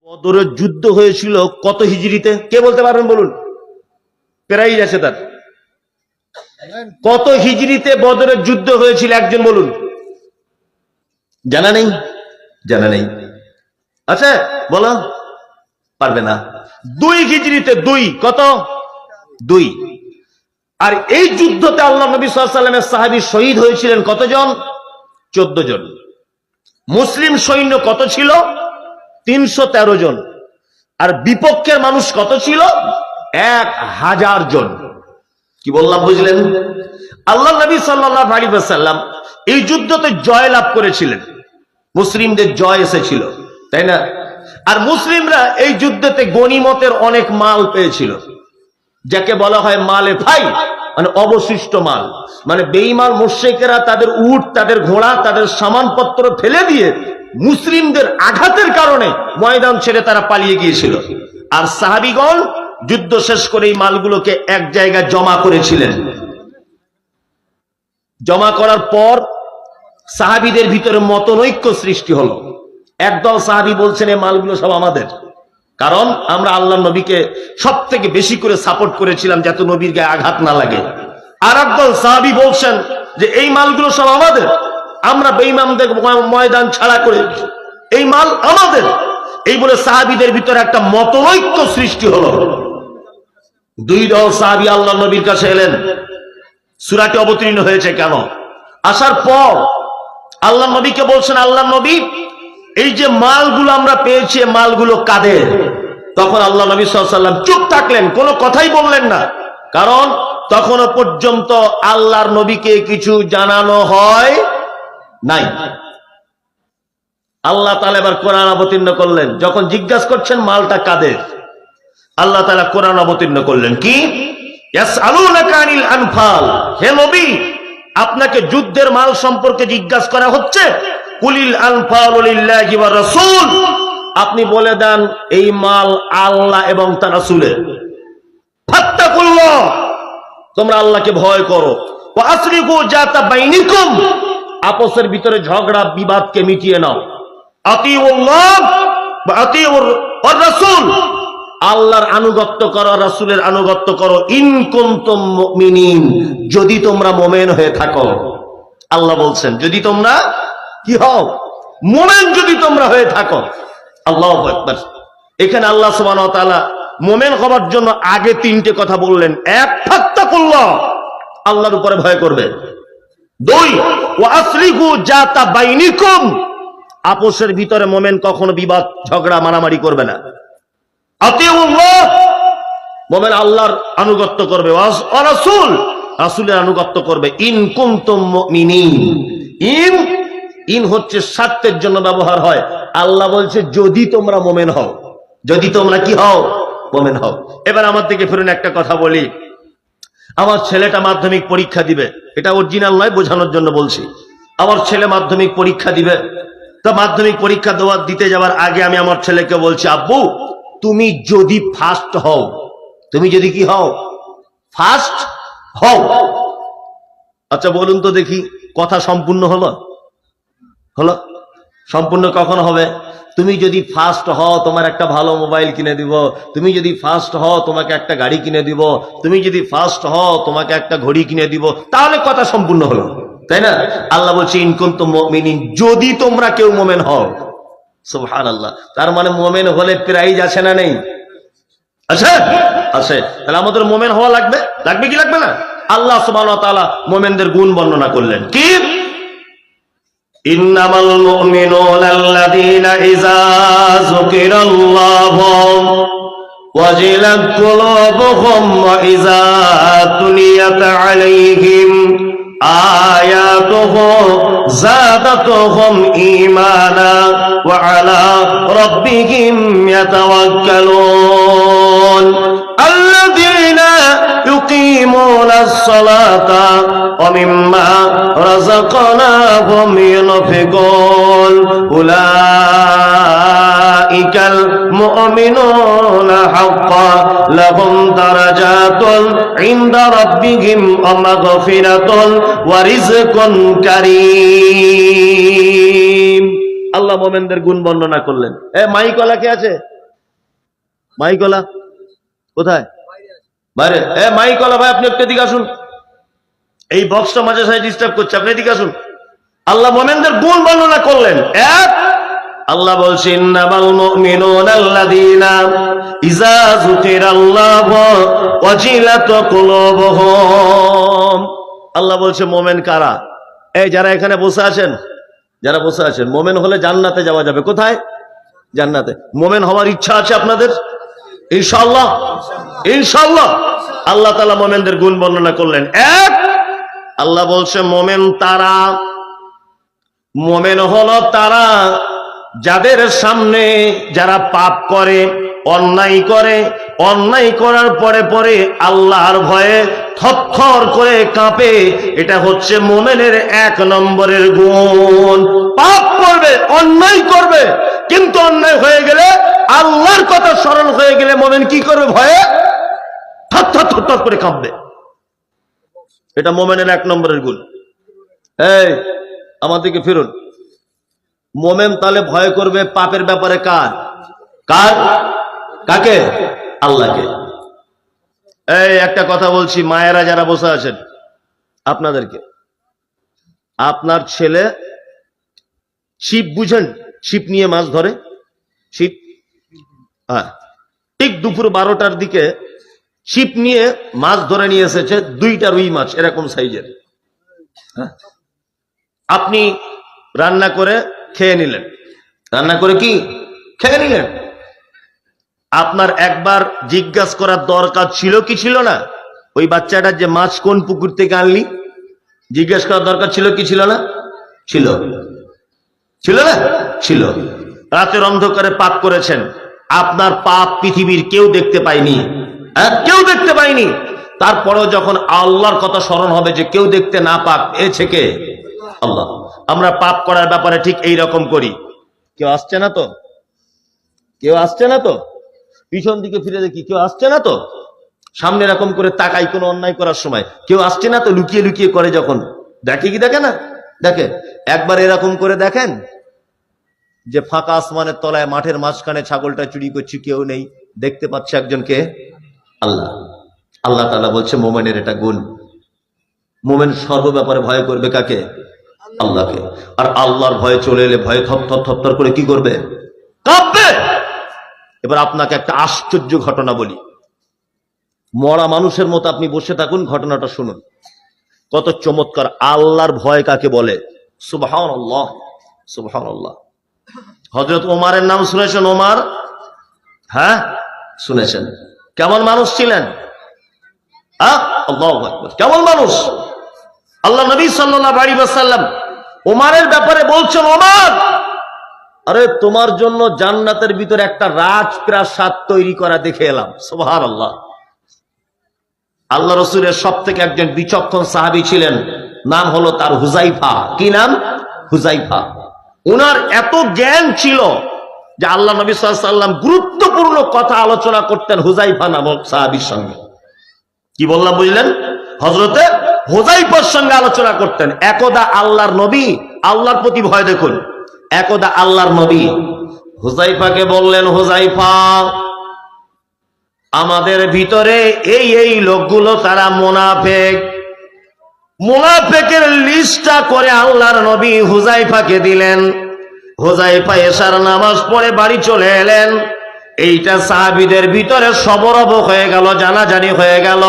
বদরের যুদ্ধ হয়েছিল কত হিজরিতে? কে বলতে পারবেন বলুন? প্রাইজ আছে তার। কত হিজরিতে বদরের যুদ্ধ হয়েছিল একজন বলুন? জানা নেই? জানা নেই। আচ্ছা বলো, পারবে না। 2 হিজরিতে। 2 কত? 2। আর এই যুদ্ধতে আল্লাহ নবী সাল্লাল্লাহু আলাইহি ওয়াসাল্লামের সাহাবী শহীদ হয়েছিলেন কতজন? 14 জন। মুসলিম সৈন্য কত ছিল? 313 জন। আর বিপক্ষের মানুষ কত ছিল? 1000 জন। কি বললাম বুঝলেন? আল্লাহ নবী সাল্লাল্লাহু আলাইহি ওয়াসাল্লাম এই যুদ্ধতে জয় লাভ করেছিলেন, মুসলিমদের জয় এসেছিল, তাই না? আর মুসলিমরা এই যুদ্ধতে গনিমতের অনেক মাল পেয়েছিল, যাকে বলা হয় মালে ফাই, মানে অবশিষ্ট মাল। মানে বেঈমান মুশরিকেরা তাদের উট, তাদের ঘোড়া, তাদের সামানপত্র ফেলে দিয়ে মুসলিমদের আঘাতের কারণে ময়দান ছেড়ে তারা পালিয়ে গিয়েছিল। আর সাহাবীগণ যুদ্ধ শেষ করে এই মালগুলোকে এক জায়গায় জমা করেছিলেন। জমা করার পর সাহাবীদের ভিতরে মতনৈক্য সৃষ্টি হলো। একদল সাহাবী বলছেন এই মালগুলো সব আমাদের, কারণ আমরা আল্লাহ নবীকে সব থেকে বেশি করে সাপোর্ট করেছিলাম যাতে নবীর গায়ে আঘাত না লাগে। আর একদল সাহাবী বলছেন যে এই মালগুলো সব আমাদের, আমরা বেঈমানদের ময়দান ছাড়া করে এই মাল আমাদের। এই বলে সাহাবীদের ভিতরে একটা মতনৈক্য সৃষ্টি হলো। 2 দল সাহাবী আল্লাহ নবীর কাছে এলেন। সূরাটি অবতীর্ণ হয়েছে কেন? আসার পর আল্লাহ নবীকে বলছেন, আল্লাহ নবী এই যে মালগুলো আমরা পেয়েছি মালগুলো কাদের? তখন আল্লাহ নবী সাল্লাল্লাহু আলাইহি ওয়াসাল্লাম চুপ থাকলেন, কোনো কথাই বললেন না। কারণ তখনও পর্যন্ত আল্লাহর নবীকে কিছু জানানো হয় নাই। আল্লাহ তাআলা এবার কোরআন অবতীর্ণ করলেন। যখন জিজ্ঞাসা করছেন মালটা কাদের, আল্লাহ তাআলা কোরআন অবতীর্ণ করলেন কি? ইয়াসআলুনাকা আনিল আনফাল। হে নবী, আপনাকে যুদ্ধের মাল সম্পর্কে জিজ্ঞাসা করা হচ্ছে। কুলিল আনফালু লিল্লাহি ওয়া রাসূল। আপনি বলে দেন এই মাল আল্লাহ এবং তার রাসূলের। ফাত্তাকুল্লাহ, তোমরা আল্লাহকে ভয় করো। ওয়া আসলিহু যাতা বাইনিকুম, আপসের ভিতরে ঝগড়া বিবাদকে মিটিয়ে নাও। আতিউল্লাহ ওয়া আতিউর রাসূল, আল্লাহর আনুগত্য করো, রাসূলের আনুগত্য করো। ইন কুনতুম মুমিনিন, যদি তোমরা মুমিন হয়ে থাকো। আল্লাহ বলছেন যদি তোমরা কি হও? মুমিন যদি তোমরা হয়ে থাকো। আল্লাহু আকবার। এখানে আল্লাহ সুবহানাহু ওয়া তাআলা মুমিন হওয়ার জন্য আগে 3টে কথা বললেন। 1, ফাত্তাকুল্লাহ, আল্লাহর উপরে ভয় করবে। 2, ওয়া আসলিহু যাতা বাইনিকুম, আপসের ভিতরে মুমিন কখনো বিবাদ ঝগড়া মারামারি করবে না। আতিউল্লাহ, মুমিন আল্লাহর আনুগত্য করবে। ওয়া রাসূল, রাসূলের আনুগত্য করবে। ইন কুনতুম মুমিনিন, ইন হচ্ছে শর্তের জন্য ব্যবহার হয়। আল্লাহ বলছে যদি তোমরা মুমিন হও, যদি তোমরা কি হও? মুমিন হও। এবার আমার দিকে ফিরুন, একটা কথা বলি। আমার ছেলেটা মাধ্যমিক পরীক্ষা দিবে, এটা অরিজিনাল নয়, বোঝানোর জন্য বলছি। আমার ছেলে মাধ্যমিক পরীক্ষা দিবে। তো মাধ্যমিক পরীক্ষা দিতে যাওয়ার আগে আমি আমার ছেলেকে বলছি, আব্বু তুমি যদি ফার্স্ট হও, তুমি যদি কি হও? ফার্স্ট হও। আচ্ছা বলুন তো দেখি, কথা সম্পূর্ণ হলো? হলো? সম্পূর্ণ কখন হবে? তুমি যদি ফার্স্ট হও তোমার একটা ভালো মোবাইল কিনে দিব, তুমি যদি ফার্স্ট হও তোমাকে একটা গাড়ি কিনে দিব, তুমি যদি ফার্স্ট হও তোমাকে একটা ঘড়ি কিনে দিব, তাহলে কথা সম্পূর্ণ হলো, তাই না? আল্লাহ বলছে ইন কুনতুম মুমিনিন, যদি তোমরা কেউ মুমিন হও। সুবহানাল্লাহ। তার মানে মুমিন হলে প্রাইজ আছে না নেই? আছে, আছে। তাহলে আমাদের মুমিন হওয়া লাগবে, লাগবে কি লাগবে না? আল্লাহ সুবহানাহু ওয়া তাআলা মুমিনদের গুণ বর্ণনা করলেন কি? ইন্নামাল মুমিনুনা আল্লাযীনা ইযা যুকিরাল্লাহু ওয়াজিলাত কুলুবুহুম ওয়া ইযা তুলিয়াত আলাইহিম আয়াতুহু যাদাতুহুম ঈমানা ওয়া আলা রাব্বিহিম ইয়াতাওয়াক্কালুন। আল্লাযীনা ইউকিমুনাস সালাতা ওয়া মিম্মা রাযাকনাহুম ইউনফিকুন উলাইকাল মুমিনুনা হাক্কান লাহুম দারাজাতুন ইনদা রাব্বিহিম ওয়া মাগফিরাতুন ওয়া রিজকুন কারীম। আল্লাহ মুমিনদের গুণ বর্ণনা করলেন। মাইকওয়ালা কে আছে? মাইকলা কোথায়? বাইরে। মাইকলা ভাই, আপনি একটু এদিকে আসুন। এই বক্সটা মাঝে সাথে ডিস্টার্ব করছে, আপনি এদিকে আসুন। আল্লাহ মুমিনদের গুণ বর্ণনা করলেন। এক, আল্লাহ বলছেন ইন্নামাল মুমিনুনা আল্লাযীনা ইযা যুকিরাল্লাহু ওয়াজিলাত কুলুবুহুম। আল্লাহ বলছে মুমিন কারা? এই যারা এখানে বসে আছেন, যারা বসে আছেন, মুমিন হলে জান্নাতে যাওয়া যাবে। কোথায়? জান্নাতে। মুমিন হওয়ার ইচ্ছা আছে আপনাদের? ইনশাআল্লাহ, ইনশাআল্লাহ। আল্লাহ তাআলা মুমিনদের গুণ বর্ণনা করলেন। এক, আল্লাহ বলছে মুমিন তারা, মুমিন হলো তারা যাদের সামনে যারা পাপ করে, অন্যায় করে, অন্যায় করার পরে পরে আল্লাহর ভয়ে থরথর করে কাঁপে। এটা হচ্ছে মুমিনের এক নম্বরের গুণ। পাপ করবে, অন্যায় করবে, কিন্তু অন্যায় হয়ে গেলে, আল্লাহর কথা স্মরণ হয়ে গেলে মুমিন কি করবে? ভয়ে থরথর থরথর করে কাঁপবে। এটা মুমিনের এক নম্বরের গুণ। এই আমার দিকে ফিরুন। মুমিন তাহলে ভয় করবে পাপের ব্যাপারে কার? কার? কাকে? আল্লাহকে। এই একটা কথা বলছি, মায়েরা যারা বসে আছেন আপনাদেরকে, আপনার ছেলে ছিপ বুঝেন, ছিপ নিয়ে মাছ ধরে, ছিপ, হ্যাঁ, ঠিক দুপুর 12টার দিকে ছিপ নিয়ে মাছ ধরে নিয়ে এসেছে, 2টা রুই মাছ এরকম সাইজের। আপনি রান্না করে খেয়ে নিলেন, রান্না করে কি খেয়ে নিলেন। আপনার একবার জিজ্ঞাসা করার দরকার ছিল কি ছিল না? ওই বাচ্চাটা যে মাছ কোন পুকুর থেকে আনলি, জিজ্ঞাসা করার দরকার ছিল কি ছিল না? ছিল, ছিল না? ছিল। রাতের অন্ধকারে পাপ করেছেন, আপনার পাপ পৃথিবীর কেউ দেখতে পায়নি, কেউ দেখতে পায়নি। তারপরেও যখন আল্লাহর কথা স্মরণ হবে যে কেউ দেখতে না পাক, এছে কে? আল্লাহ। আমরা পাপ করার ব্যাপারে ঠিক এই রকম করি। কেউ আসছে না তো? কেউ আসছে না তো? পিছন দিকে ফিরে দেখি, কেউ আসছে না তো? সামনে এরকম করে তাকাই কোনো অন্যায় করার সময়, কেউ আসছে না তো? লুকিয়ে লুকিয়ে করে যখন, দেখে কি দেখে না? দেখে। একবার এরকম করে দেখেন যে ফাঁকা আসমানের তলায় মাঠের মাঝখানে ছাগলটা চুরি করছি, কেউ নেই, দেখতে পাচ্ছে একজনকে? আল্লাহ। আল্লাহ তাআলা বলছে মুমিনের এটা গুণ। মুমিন সর্ব ব্যাপারে ভয় করবে কাকে? আল্লাহকে। আর আল্লাহর ভয় চলে এলে ভয়ে থরথর থরথর করে কি করবে? কাঁপবে। এবার আপনাকে একটা আশ্চর্য ঘটনা বলি। মরা মানুষের মতো আপনি বসে থাকুন, ঘটনাটা শুনুন, কত চমৎকার। আল্লাহর ভয় কাকে বলে? সুবহানাল্লাহ, সুবহানাল্লাহ। হযরত ওমরের নাম শুনেছেন? ওমর, হ্যাঁ শুনেছেন। কেমন মানুষ ছিলেন? আল্লাহু আকবার। কেমন মানুষ? আল্লাহ নবী সাল্লাল্লাহু আলাইহি ওয়াসাল্লাম ওমরের ব্যাপারে বলছেন, ওমর, আরে তোমার জন্য জান্নাতের ভিতরে একটা রাজপ্রাসাদ তৈরি করা দেখে এলাম। সুবহানাল্লাহ। আল্লাহ রাসূলের সবথেকে একজন বিচক্ষণ সাহাবী ছিলেন, নাম হলো তার হুযায়ফা। কি নাম? হুযায়ফা। উনার এত জ্ঞান ছিল যে আল্লাহ নবী সাল্লাল্লাহু আলাইহি ওয়াসাল্লাম গুরুত্বপূর্ণ কথা আলোচনা করতেন হুযায়ফা নামক সাহাবীর সঙ্গে। কি বললাম বুঝলেন? হযরতে হুযায়ফার সঙ্গে আলোচনা করতেন। একদা আল্লাহর নবী, আল্লাহর প্রতি ভয় দেখুন, একদা আল্লাহর নবী হুযায়ফাকে বললেন, হুযায়ফা, আমাদের ভিতরে এই এই লোকগুলো তারা মুনাফিক। মুনাফিকের লিস্টটা করে আল্লাহর নবী হুযায়ফাকে দিলেন। হুযায়ফা এশার নামাজ পড়ে বাড়ি চলে এলেন। এইটা সাহাবীদের ভিতরে সবরব হয়ে গেল, জানাজানি হয়ে গেল।